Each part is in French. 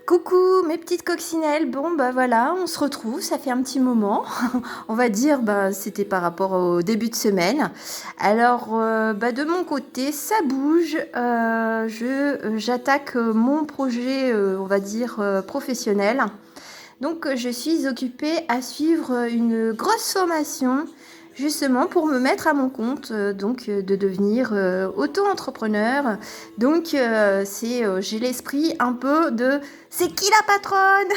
Coucou mes petites coccinelles, bon bah voilà, on se retrouve, ça fait un petit moment, on va dire, bah c'était par rapport au début de semaine. Alors de mon côté, ça bouge, j'attaque mon projet, on va dire, professionnel. Donc je suis occupée à suivre une grosse formation justement pour me mettre à mon compte, de devenir auto-entrepreneur. Donc j'ai l'esprit un peu de c'est qui la patronne.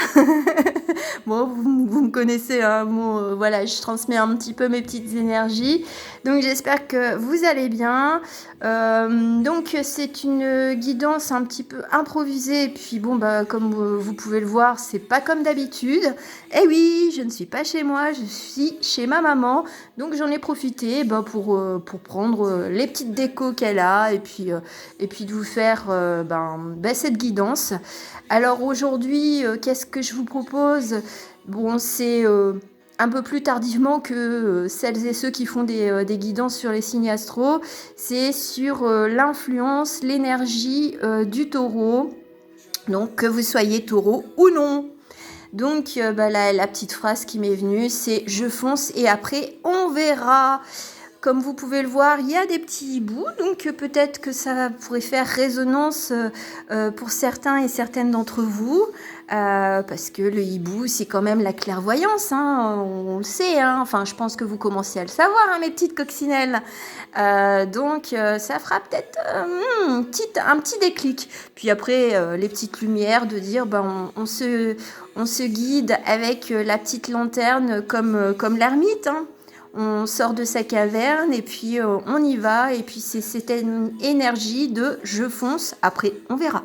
Bon, vous me connaissez, hein, bon, voilà, je transmets un petit peu mes petites énergies. Donc j'espère que vous allez bien. Donc c'est une guidance un petit peu improvisée. Et puis bon, bah comme vous pouvez le voir, c'est pas comme d'habitude. Eh oui, je ne suis pas chez moi, je suis chez ma maman. Donc j'en ai profité pour prendre les petites décos qu'elle a et puis de vous faire cette guidance. Alors aujourd'hui, qu'est-ce que je vous propose? Bon, c'est un peu plus tardivement que celles et ceux qui font des guidances sur les signes astro. C'est sur l'influence, l'énergie du taureau. Donc que vous soyez taureau ou non. Donc la petite phrase qui m'est venue, c'est je fonce et après on verra. Comme vous pouvez le voir, il y a des petits hiboux, donc peut-être que ça pourrait faire résonance pour certains et certaines d'entre vous, parce que le hibou, c'est quand même la clairvoyance, hein, on le sait, hein, enfin je pense que vous commencez à le savoir, hein, mes petites coccinelles. Ça fera peut-être un petit déclic. Puis après, les petites lumières, de dire, on se guide avec la petite lanterne comme l'ermite, hein. On sort de sa caverne et puis on y va. Et puis c'est cette énergie de je fonce, après on verra.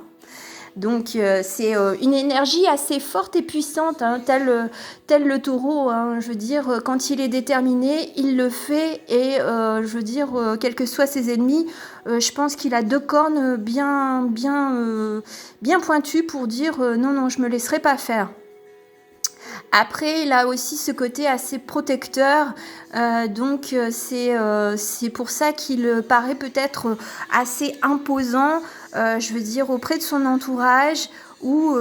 Donc c'est une énergie assez forte et puissante, hein, tel le taureau, hein, je veux dire, quand il est déterminé, il le fait et quels que soient ses ennemis, je pense qu'il a deux cornes bien pointues pour dire non, je me laisserai pas faire. Après, il a aussi ce côté assez protecteur, c'est pour ça qu'il paraît peut-être assez imposant, auprès de son entourage, ou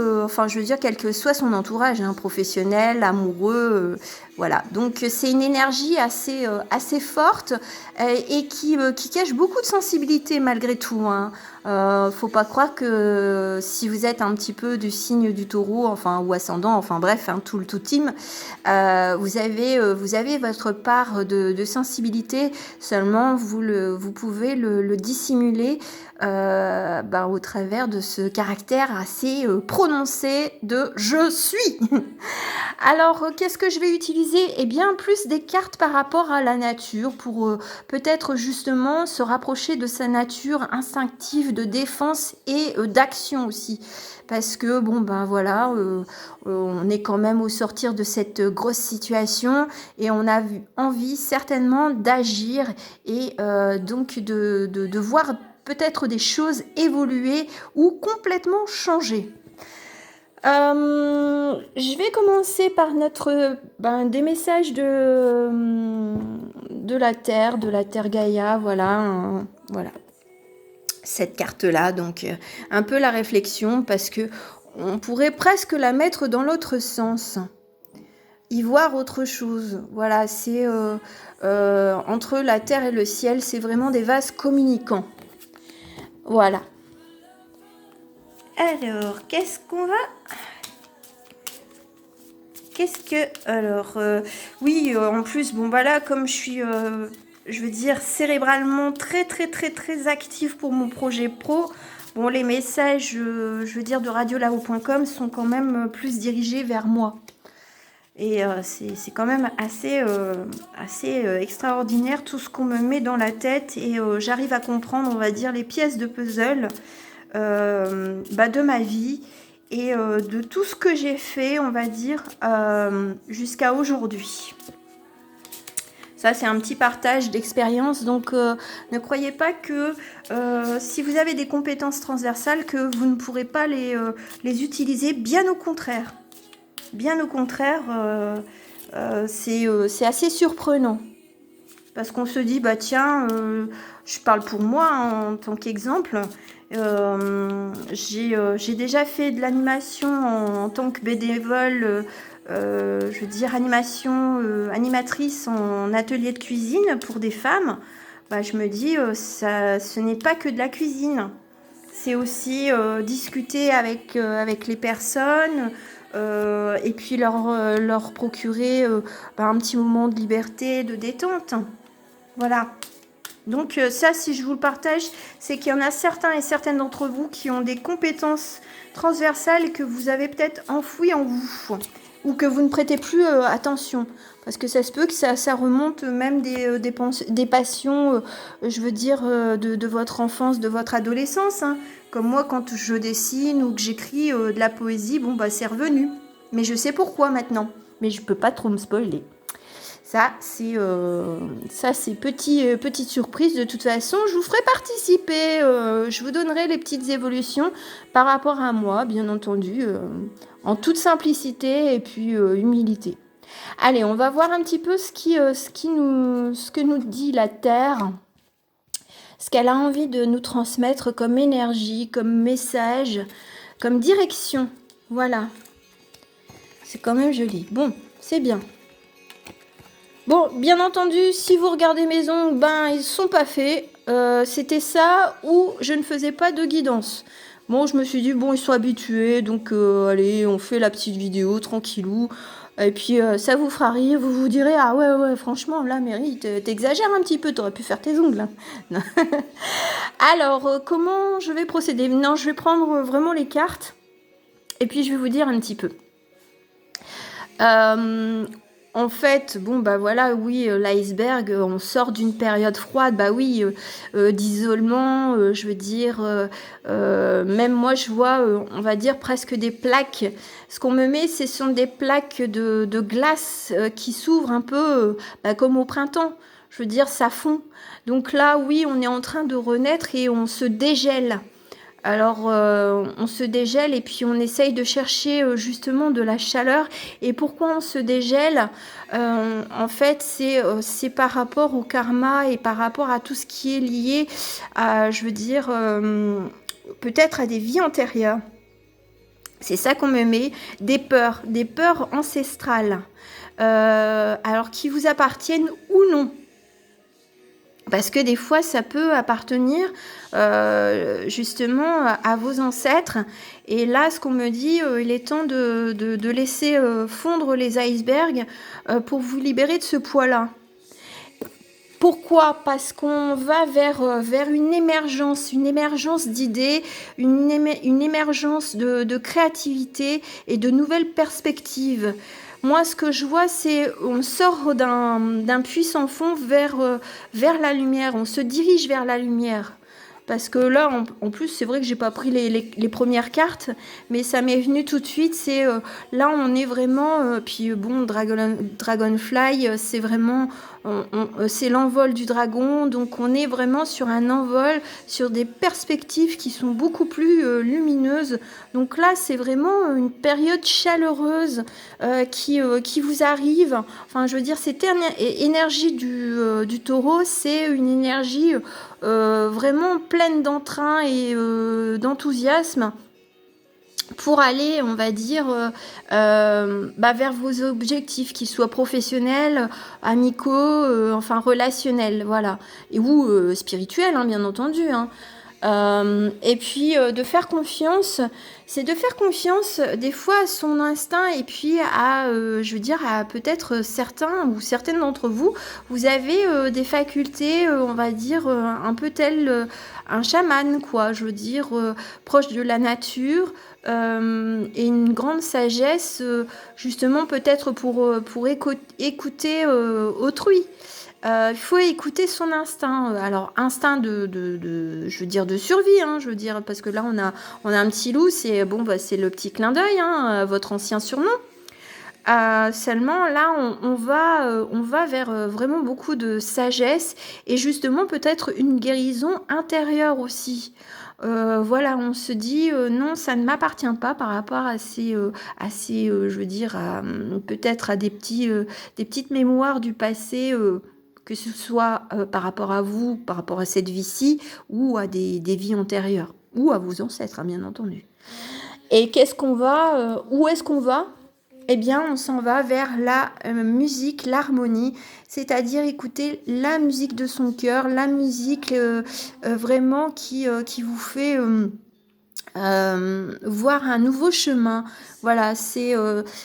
quel que soit son entourage, hein, professionnel, amoureux, voilà. Donc c'est une énergie assez forte et qui cache beaucoup de sensibilité malgré tout, hein. Faut pas croire que si vous êtes un petit peu du signe du taureau, ou ascendant, bref, hein, tout team, vous avez votre part de sensibilité, seulement vous pouvez le dissimuler au travers de ce caractère assez prononcé de je suis. Alors qu'est-ce que je vais utiliser? Eh bien plus des cartes par rapport à la nature pour peut-être justement se rapprocher de sa nature instinctive de défense et d'action aussi, parce que on est quand même au sortir de cette grosse situation et on a envie certainement d'agir et donc de voir peut-être des choses évoluer ou complètement changer. Je vais commencer par des messages de la Terre Gaïa, voilà. Cette carte-là, donc un peu la réflexion, parce que on pourrait presque la mettre dans l'autre sens, y voir autre chose. Voilà, c'est entre la terre et le ciel, c'est vraiment des vases communicants. Voilà. Alors, qu'est-ce qu'on va... en plus, comme je suis, cérébralement très, très, très, très active pour mon projet pro, les messages, de radiolao.com sont quand même plus dirigés vers moi. Et c'est quand même assez extraordinaire tout ce qu'on me met dans la tête et j'arrive à comprendre, on va dire, les pièces de puzzle de ma vie et de tout ce que j'ai fait, on va dire, jusqu'à aujourd'hui. Ça, c'est un petit partage d'expérience, donc ne croyez pas que si vous avez des compétences transversales, que vous ne pourrez pas les utiliser, bien au contraire. Bien au contraire, c'est assez surprenant. Parce qu'on se dit, tiens, je parle pour moi hein, en tant qu'exemple, J'ai déjà fait de l'animation en tant que bénévole, je veux dire animatrice en atelier de cuisine pour des femmes. Bah, je me dis, ce n'est pas que de la cuisine. C'est aussi discuter avec les personnes et puis leur procurer bah, un petit moment de liberté, de détente. Voilà. Donc ça, si je vous le partage, c'est qu'il y en a certains et certaines d'entre vous qui ont des compétences transversales que vous avez peut-être enfouies en vous ou que vous ne prêtez plus attention. Parce que ça se peut que ça remonte même des passions, je veux dire, de votre enfance, de votre adolescence. Hein. Comme moi, quand je dessine ou que j'écris de la poésie, bon, bah c'est revenu. Mais je sais pourquoi maintenant. Mais je peux pas trop me spoiler. Ça, c'est petite surprise. De toute façon, je vous ferai participer. Je vous donnerai les petites évolutions par rapport à moi, bien entendu, en toute simplicité et puis humilité. Allez, on va voir un petit peu ce que nous dit la Terre, ce qu'elle a envie de nous transmettre comme énergie, comme message, comme direction. Voilà. C'est quand même joli. Bon, c'est bien. Bon, bien entendu, si vous regardez mes ongles, ben ils sont pas faits. C'était ça ou je ne faisais pas de guidance. Bon, je me suis dit, bon, ils sont habitués, donc allez, on fait la petite vidéo tranquillou. Et puis ça vous fera rire, vous vous direz, ah ouais, franchement, là, Mary, t'exagères un petit peu, t'aurais pu faire tes ongles. Hein. Alors, comment je vais procéder? Non, je vais prendre vraiment les cartes et puis je vais vous dire un petit peu. En fait, bon, bah voilà, oui, l'iceberg, on sort d'une période froide, bah oui, d'isolement, je veux dire, même moi, je vois, on va dire, presque des plaques. Ce qu'on me met, ce sont des plaques de glace qui s'ouvrent un peu bah, comme au printemps. Je veux dire, ça fond. Donc là, oui, on est en train de renaître et on se dégèle. Alors, on se dégèle et puis on essaye de chercher justement de la chaleur. Et pourquoi on se dégèle? En fait, c'est par rapport au karma et par rapport à tout ce qui est lié à, je veux dire, peut-être à des vies antérieures. C'est ça qu'on me met, des peurs ancestrales, alors qui vous appartiennent ou non. Parce que des fois, ça peut appartenir justement à vos ancêtres. Et là, ce qu'on me dit, il est temps de laisser fondre les icebergs pour vous libérer de ce poids-là. Pourquoi? Parce qu'on va vers une émergence d'idées, une émergence de créativité et de nouvelles perspectives. Moi, ce que je vois, c'est on sort d'un puits sans fond vers la lumière. On se dirige vers la lumière. Parce que là, en plus, c'est vrai que j'ai pas pris les premières cartes, mais ça m'est venu tout de suite. C'est là, on est vraiment. Puis bon, Dragonfly, c'est vraiment. C'est l'envol du dragon, donc on est vraiment sur un envol, sur des perspectives qui sont beaucoup plus lumineuses. Donc là, c'est vraiment une période chaleureuse qui vous arrive. Enfin, je veux dire, cette énergie du taureau, c'est une énergie vraiment pleine d'entrain et d'enthousiasme pour aller, on va dire, vers vos objectifs, qu'ils soient professionnels, amicaux, enfin relationnels, voilà, et ou spirituels, hein, bien entendu. Hein. Et puis de faire confiance, c'est de faire confiance des fois à son instinct et puis à, je veux dire, à peut-être certains ou certaines d'entre vous, vous avez des facultés, on va dire, un peu tel un chaman, quoi, je veux dire, proche de la nature et une grande sagesse, justement peut-être pour écouter autrui. Il faut écouter son instinct. Alors, instinct je veux dire, de survie, hein, je veux dire, parce que là, on a un petit loup, c'est bon, bah, c'est le petit clin d'œil, hein, votre ancien surnom. Seulement, là, on va vers vraiment beaucoup de sagesse et justement peut-être une guérison intérieure aussi. Voilà, on se dit non, ça ne m'appartient pas par rapport à je veux dire, peut-être à des petites mémoires du passé. Que ce soit par rapport à vous, par rapport à cette vie-ci, ou à des vies antérieures. ou à vos ancêtres, hein, bien entendu. Et où est-ce qu'on va? Eh bien, on s'en va vers la musique, l'harmonie, c'est-à-dire écouter la musique de son cœur, la musique vraiment qui vous fait voir un nouveau chemin. Voilà, c'est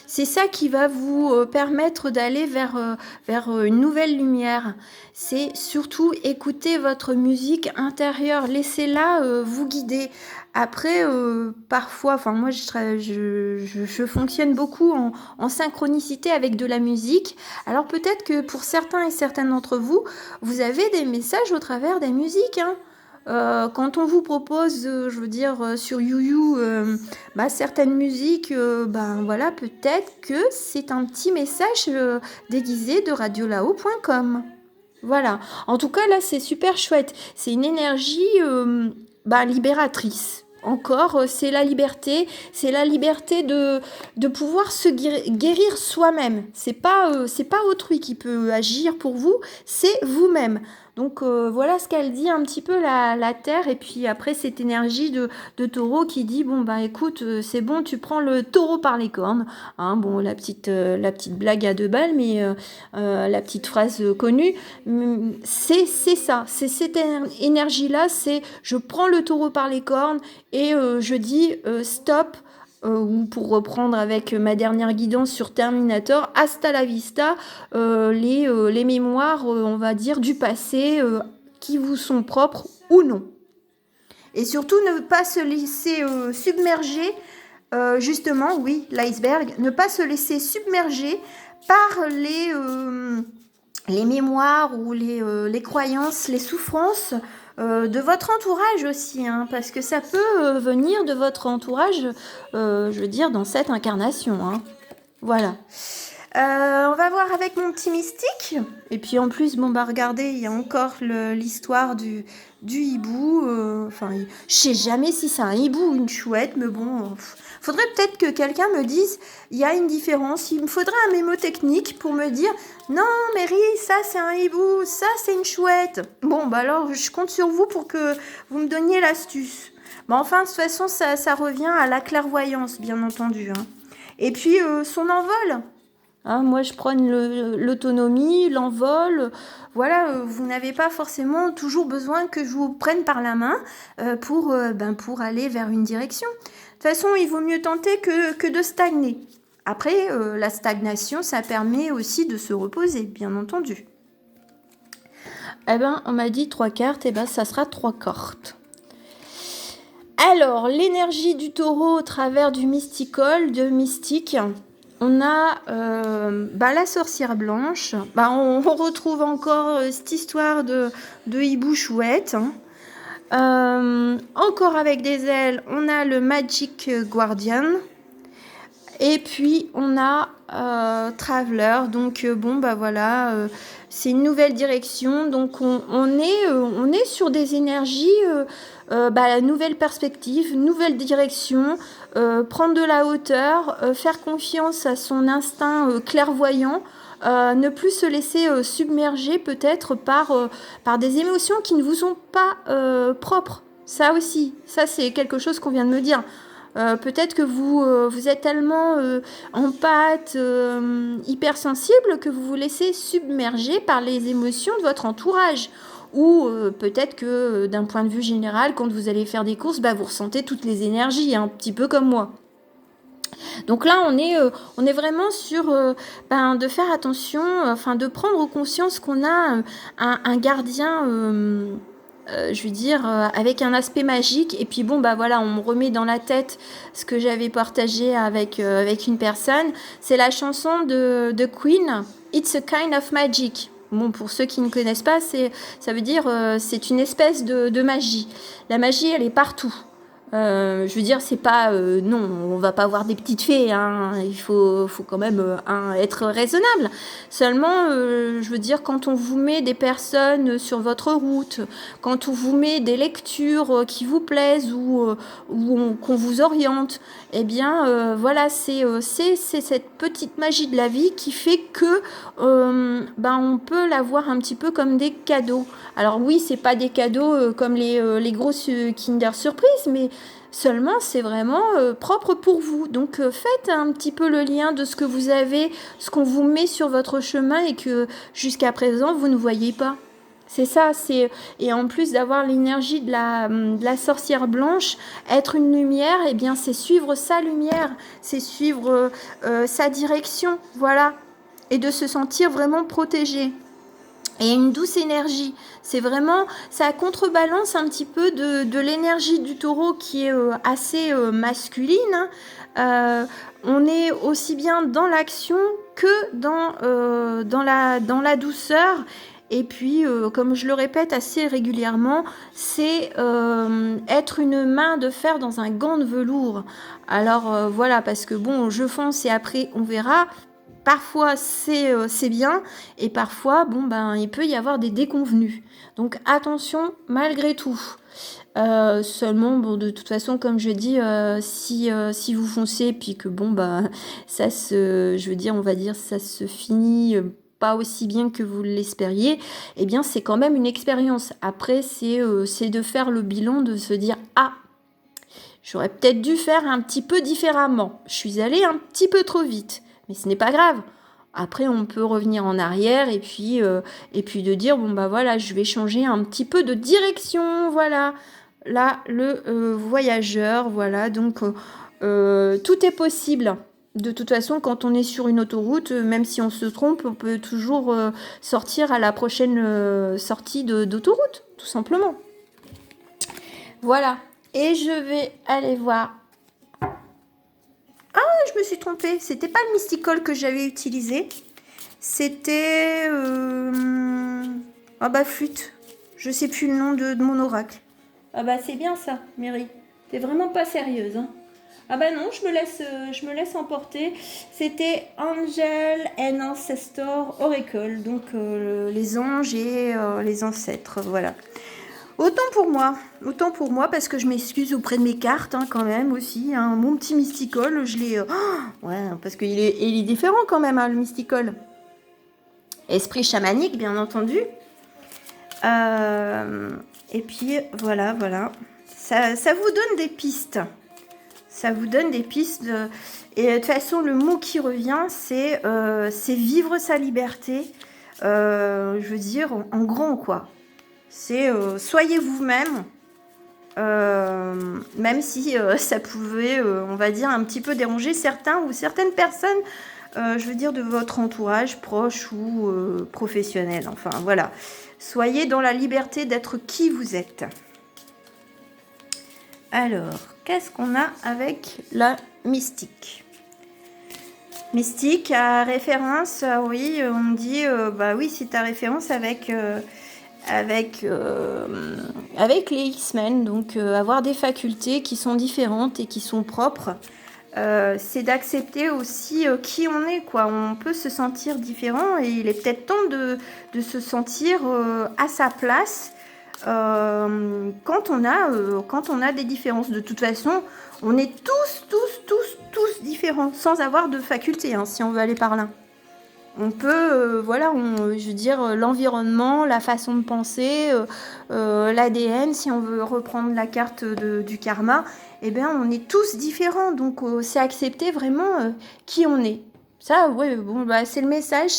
ça qui va vous permettre d'aller vers une nouvelle lumière. C'est surtout écouter votre musique intérieure, laissez-la vous guider. Après, parfois, enfin moi je fonctionne beaucoup en synchronicité avec de la musique. Alors peut-être que pour certains et certaines d'entre vous, vous avez des messages au travers des musiques, hein. Quand on vous propose, je veux dire, sur YouYou, certaines musiques, voilà, peut-être que c'est un petit message déguisé de radiolao.com. Voilà. En tout cas, là, c'est super chouette. C'est une énergie libératrice. Encore, c'est la liberté de pouvoir se guérir soi-même. C'est pas autrui qui peut agir pour vous, c'est vous-même. Donc voilà ce qu'elle dit un petit peu la Terre, et puis après cette énergie de taureau qui dit bon bah écoute, c'est bon, tu prends le taureau par les cornes, hein. Bon, la petite blague à 2 balles, mais la petite phrase connue, c'est ça, c'est cette énergie là, c'est je prends le taureau par les cornes et je dis stop. Ou pour reprendre avec ma dernière guidance sur Terminator, hasta la vista, les mémoires, on va dire, du passé, qui vous sont propres ou non. Et surtout, ne pas se laisser submerger, justement, oui, l'iceberg, ne pas se laisser submerger par les mémoires ou les croyances, les souffrances de votre entourage aussi, hein, parce que ça peut venir de votre entourage, je veux dire, dans cette incarnation, hein. Voilà. On va voir avec mon petit mystique. Et puis en plus, regardez, il y a encore l'histoire du hibou. Je sais jamais si c'est un hibou ou une chouette, mais bon, faudrait peut-être que quelqu'un me dise, il y a une différence. Il me faudrait un mémotechnique pour me dire, non, Mary, ça c'est un hibou, ça c'est une chouette. Bon, alors je compte sur vous pour que vous me donniez l'astuce. Enfin, de toute façon, ça revient à la clairvoyance, bien entendu, hein. Et puis, son envol. Hein, moi, je prône l'autonomie, l'envol. Voilà, vous n'avez pas forcément toujours besoin que je vous prenne par la main pour aller vers une direction. De toute façon, il vaut mieux tenter que de stagner. Après, la stagnation, ça permet aussi de se reposer, bien entendu. On m'a dit 3 cartes, ça sera 3 cartes. Alors, l'énergie du taureau au travers du mysticole, de mystique. On a la sorcière blanche. On retrouve encore cette histoire de hibou chouette, hein. Encore avec des ailes, on a le Magic Guardian. Et puis, on a Traveler. Donc, c'est une nouvelle direction. Donc, on est sur des énergies, la nouvelle perspective, nouvelle direction, prendre de la hauteur, faire confiance à son instinct clairvoyant, ne plus se laisser submerger peut-être par des émotions qui ne vous sont pas propres. Ça aussi, ça c'est quelque chose qu'on vient de me dire. Peut-être que vous êtes tellement empathe, hypersensible que vous vous laissez submerger par les émotions de votre entourage. Ou peut-être que d'un point de vue général, quand vous allez faire des courses, vous ressentez toutes les énergies, un petit peu comme moi. Donc là, on est vraiment sur de faire attention, de prendre conscience qu'on a un gardien... je veux dire, avec un aspect magique. Et puis on me remet dans la tête ce que j'avais partagé avec une personne. C'est la chanson de Queen, It's a Kind of Magic. Bon, pour ceux qui ne connaissent pas, ça veut dire c'est une espèce de magie. La magie, elle est partout. Je veux dire, c'est pas... non, on va pas voir des petites fées, hein. Il faut quand même être raisonnable. Seulement, je veux dire, quand on vous met des personnes sur votre route, quand on vous met des lectures qui vous plaisent ou qu'on vous oriente, eh bien, voilà, c'est cette petite magie de la vie qui fait que on peut la voir un petit peu comme des cadeaux. Alors oui, c'est pas des cadeaux comme les grosses Kinder Surprise, mais seulement c'est vraiment propre pour vous. Donc faites un petit peu le lien de ce que vous avez, ce qu'on vous met sur votre chemin et que jusqu'à présent vous ne voyez pas. C'est ça, et en plus d'avoir l'énergie de la sorcière blanche, être une lumière, eh bien c'est suivre sa lumière, c'est suivre sa direction, voilà, et de se sentir vraiment protégé. Et une douce énergie, c'est vraiment, ça contrebalance un petit peu de l'énergie du taureau qui est assez masculine. On est aussi bien dans l'action que dans la douceur. Et puis, comme je le répète assez régulièrement, c'est être une main de fer dans un gant de velours. Alors voilà, parce que bon, je fonce et après on verra. Parfois c'est bien et parfois il peut y avoir des déconvenus. Donc attention malgré tout. Seulement de toute façon comme je dis si vous foncez puis que on va dire ça se finit pas aussi bien que vous l'espériez, eh bien c'est quand même une expérience. Après c'est de faire le bilan, de se dire j'aurais peut-être dû faire un petit peu différemment. Je suis allée un petit peu trop vite. Mais ce n'est pas grave. Après, on peut revenir en arrière et puis de dire, voilà, je vais changer un petit peu de direction, voilà. Là, le voyageur, voilà. Donc, tout est possible. De toute façon, quand on est sur une autoroute, même si on se trompe, on peut toujours sortir à la prochaine sortie d'autoroute, tout simplement. Voilà. Et je vais aller voir. Je me suis trompée. C'était pas le Mysticall que j'avais utilisé. C'était... flûte. Je sais plus le nom de mon oracle. C'est bien ça, Mary. T'es vraiment pas sérieuse, hein. Non, je me laisse emporter. C'était Angel and Ancestor Oracle. Donc, les anges et les ancêtres, voilà. Autant pour moi, parce que je m'excuse auprès de mes cartes, quand même, aussi. Mon petit Mysticall, je l'ai... parce qu'il est différent quand même, le Mysticall. Esprit chamanique, bien entendu. Et puis, voilà. Ça vous donne des pistes. Ça vous donne des pistes. Et de toute façon, le mot qui revient, c'est vivre sa liberté. Je veux dire, en grand, quoi. C'est soyez vous-même, même si ça pouvait, on va dire, un petit peu déranger certains ou certaines personnes, je veux dire, de votre entourage proche ou professionnel. Enfin, voilà. Soyez dans la liberté d'être qui vous êtes. Alors, qu'est-ce qu'on a avec la mystique ? Mystique à référence, oui, on me dit, oui, c'est ta référence avec les X-Men, donc avoir des facultés qui sont différentes et qui sont propres, c'est d'accepter aussi qui on est, quoi. On peut se sentir différent et il est peut-être temps de se sentir à sa place quand on a des différences. De toute façon, on est tous différents sans avoir de facultés, si on veut aller par là. On peut, je veux dire, l'environnement, la façon de penser, l'ADN, si on veut reprendre la carte du karma, on est tous différents. Donc, c'est accepter vraiment qui on est. Ça, c'est le message,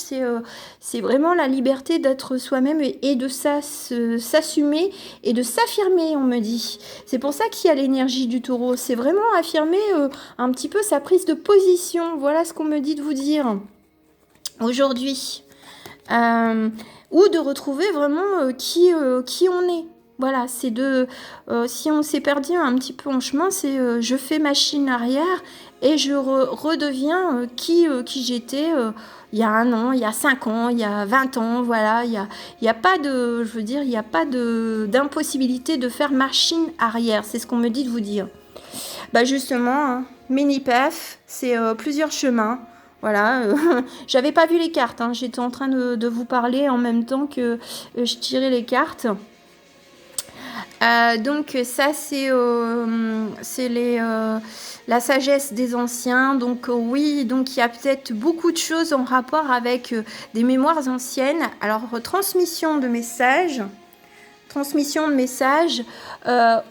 c'est vraiment la liberté d'être soi-même et de s'assumer et de s'affirmer, on me dit. C'est pour ça qu'il y a l'énergie du taureau. C'est vraiment affirmer un petit peu sa prise de position. Voilà ce qu'on me dit de vous dire aujourd'hui, ou de retrouver vraiment qui on est. Voilà, c'est si on s'est perdu un petit peu en chemin, c'est je fais machine arrière et je redeviens qui j'étais il y a 1 an, il y a 5 ans, il y a 20 ans, voilà, il y a pas de, je veux dire, il n'y a pas d'impossibilité de faire machine arrière, c'est ce qu'on me dit de vous dire. Bah justement, hein, Mini-PEF, c'est plusieurs chemins. Voilà, j'avais pas vu les cartes, hein. J'étais en train de vous parler en même temps que je tirais les cartes. Donc ça, c'est la sagesse des anciens. Donc oui, donc il y a peut-être beaucoup de choses en rapport avec des mémoires anciennes. Alors, transmission de messages à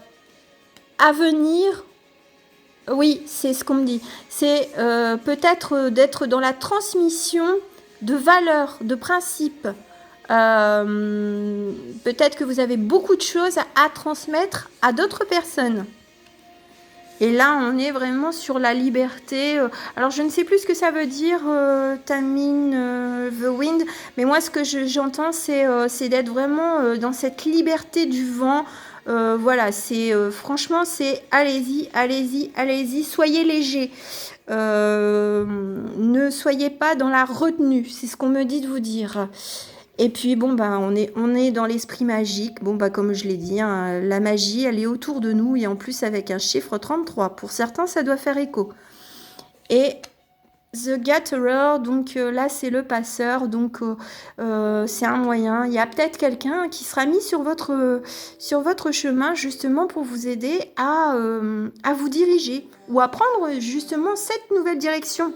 venir. Oui, c'est ce qu'on me dit. C'est peut-être d'être dans la transmission de valeurs, de principes. Peut-être que vous avez beaucoup de choses à transmettre à d'autres personnes. Et là, on est vraiment sur la liberté. Alors, je ne sais plus ce que ça veut dire, Tamine the Wind, mais moi, ce que j'entends, c'est d'être vraiment dans cette liberté du vent. Voilà, c'est franchement, c'est allez-y, allez-y, allez-y, soyez léger. Ne soyez pas dans la retenue, c'est ce qu'on me dit de vous dire. Et puis bon, bah, on est dans l'esprit magique. Bon, bah, comme je l'ai dit, hein, la magie, elle est autour de nous et en plus avec un chiffre 33. Pour certains, ça doit faire écho. Et The Gatherer, donc là, c'est le passeur. Donc, c'est un moyen. Il y a peut-être quelqu'un qui sera mis sur votre chemin justement pour vous aider à vous diriger ou à prendre justement cette nouvelle direction.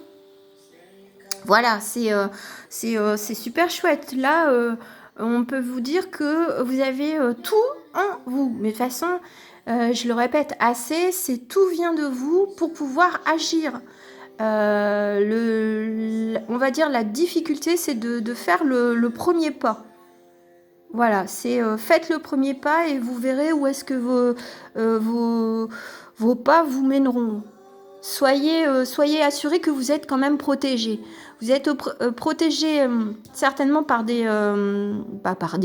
Voilà, c'est super chouette. Là, on peut vous dire que vous avez tout en vous. Mais de toute façon, je le répète assez, c'est tout vient de vous pour pouvoir agir. On va dire la difficulté, c'est de faire le premier pas. Voilà, c'est faites le premier pas et vous verrez où est-ce que vos pas vous mèneront. Soyez assurés que vous êtes quand même protégés. Vous êtes protégés certainement par des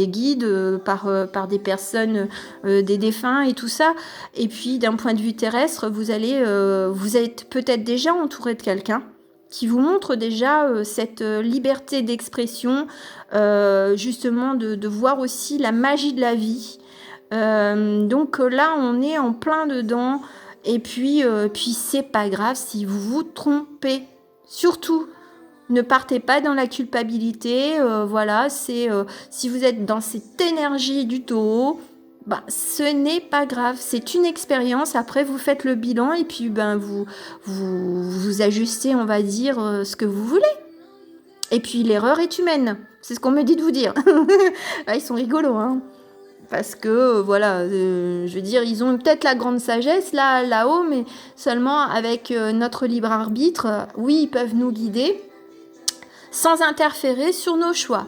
guides, par des personnes, des défunts et tout ça. Et puis d'un point de vue terrestre, vous êtes peut-être déjà entouré de quelqu'un qui vous montre déjà cette liberté d'expression, justement de voir aussi la magie de la vie. Donc là, on est en plein dedans. Et puis c'est pas grave si vous vous trompez. Surtout, ne partez pas dans la culpabilité. Voilà, si vous êtes dans cette énergie du taureau, bah, ce n'est pas grave. C'est une expérience. Après, vous faites le bilan et puis vous ajustez, on va dire, ce que vous voulez. Et puis l'erreur est humaine. C'est ce qu'on me dit de vous dire. Ah, ils sont rigolos, hein. Parce que, voilà, je veux dire, ils ont peut-être la grande sagesse là-haut, mais seulement avec notre libre arbitre, oui, ils peuvent nous guider sans interférer sur nos choix.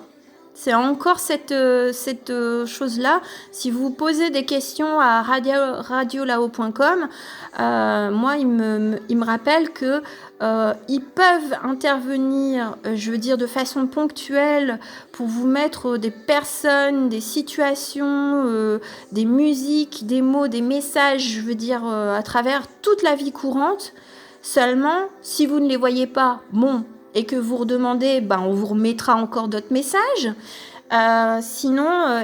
C'est encore cette chose-là. Si vous posez des questions à radiolao.com, moi, il me rappelle que ils peuvent intervenir, je veux dire, de façon ponctuelle pour vous mettre des personnes, des situations, des musiques, des mots, des messages, je veux dire, à travers toute la vie courante. Seulement, si vous ne les voyez pas, bon, et que vous redemandez, ben, on vous remettra encore d'autres messages. Sinon,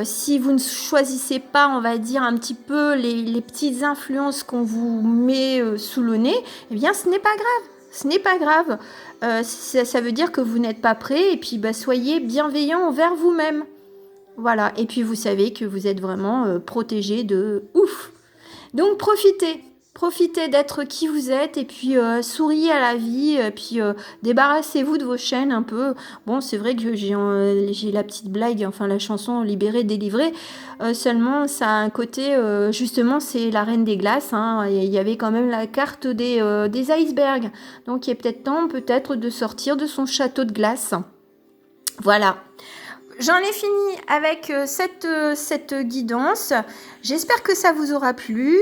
si vous ne choisissez pas, on va dire, un petit peu les petites influences qu'on vous met sous le nez, eh bien, ce n'est pas grave. Ce n'est pas grave. Ça veut dire que vous n'êtes pas prêt et puis bah, soyez bienveillant envers vous-même. Voilà. Et puis, vous savez que vous êtes vraiment protégé de ouf. Donc, Profitez d'être qui vous êtes et puis souriez à la vie et puis débarrassez-vous de vos chaînes un peu. Bon, c'est vrai que j'ai la petite blague, enfin la chanson Libérée, délivrée. Seulement, ça a un côté, justement, c'est la reine des glaces. Hein, il y avait quand même la carte des icebergs. Donc, il est peut-être temps de sortir de son château de glace. Voilà. J'en ai fini avec cette guidance. J'espère que ça vous aura plu.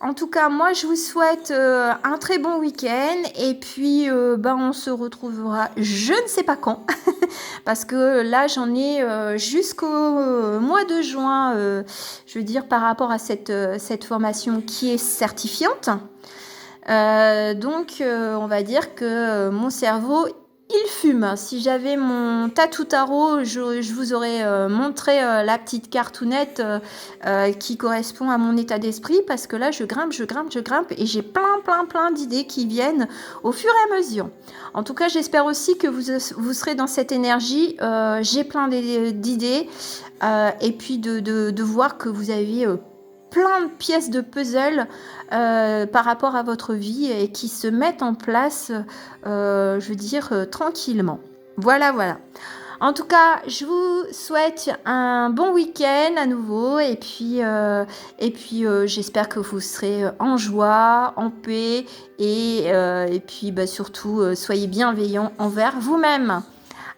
En tout cas, moi, je vous souhaite un très bon week-end. Et puis, on se retrouvera je ne sais pas quand. Parce que là, j'en ai jusqu'au mois de juin, je veux dire, par rapport à cette formation qui est certifiante. Donc, on va dire que mon cerveau il fume. Si j'avais mon tatou tarot, je vous aurais montré la petite cartoonette qui correspond à mon état d'esprit, parce que là, je grimpe, je grimpe, je grimpe, et j'ai plein d'idées qui viennent au fur et à mesure. En tout cas, j'espère aussi que vous serez dans cette énergie. J'ai plein d'idées, et puis de voir que vous avez plein de pièces de puzzle par rapport à votre vie, et qui se mettent en place, je veux dire, tranquillement. Voilà, voilà. En tout cas, je vous souhaite un bon week-end à nouveau, et puis, j'espère que vous serez en joie, en paix, et puis surtout, soyez bienveillants envers vous-même.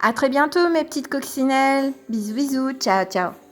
À très bientôt, mes petites coccinelles. Bisous, bisous. Ciao, ciao.